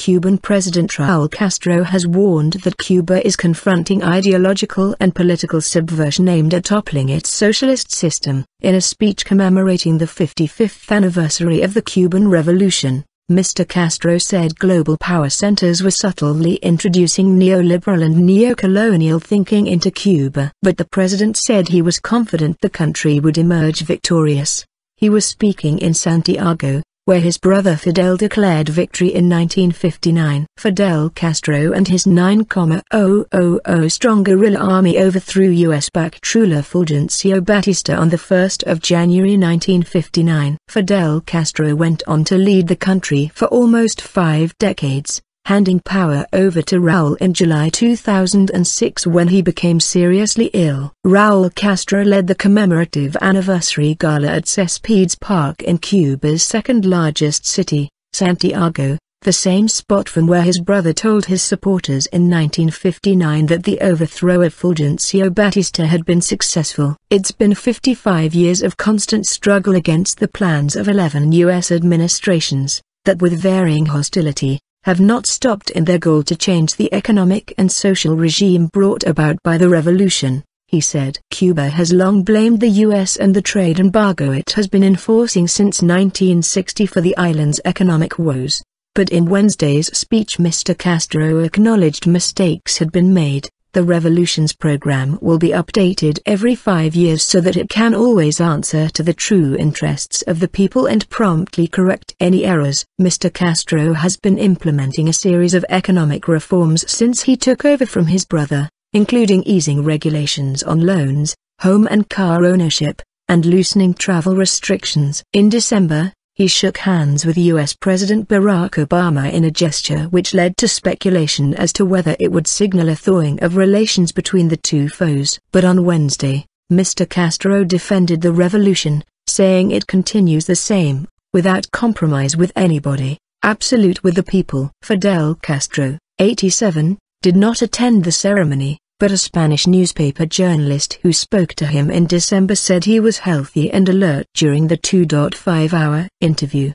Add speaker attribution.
Speaker 1: Cuban President Raul Castro has warned that Cuba is confronting ideological and political subversion aimed at toppling its socialist system. In a speech commemorating the 55th anniversary of the Cuban Revolution, Mr. Castro said global power centers were subtly introducing neoliberal and neo-colonial thinking into Cuba. But the president said he was confident the country would emerge victorious. He was speaking in Santiago, where his brother Fidel declared victory in 1959. Fidel Castro and his 9,000-strong guerrilla army overthrew US-backed ruler Fulgencio Batista on 1 January 1959. Fidel Castro went on to lead the country for almost 5 decades, handing power over to Raul in July 2006 when he became seriously ill. Raul Castro led the commemorative anniversary gala at Cespedes Park in Cuba's second-largest city, Santiago, the same spot from where his brother told his supporters in 1959 that the overthrow of Fulgencio Batista had been successful. It's been 55 years of constant struggle against the plans of 11 U.S. administrations, that with varying hostility, have not stopped in their goal to change the economic and social regime brought about by the revolution, he said. Cuba has long blamed the U.S. and the trade embargo it has been enforcing since 1960 for the island's economic woes, but in Wednesday's speech Mr. Castro acknowledged mistakes had been made. The revolution's program will be updated every 5 years so that it can always answer to the true interests of the people and promptly correct any errors. Mr. Castro has been implementing a series of economic reforms since he took over from his brother, including easing regulations on loans, home and car ownership, and loosening travel restrictions. In December, he shook hands with U.S. President Barack Obama in a gesture which led to speculation as to whether it would signal a thawing of relations between the two foes. But on Wednesday, Mr. Castro defended the revolution, saying it continues the same, without compromise with anybody, absolute with the people. Fidel Castro, 87, did not attend the ceremony, but a Spanish newspaper journalist who spoke to him in December said he was healthy and alert during the 2.5-hour interview.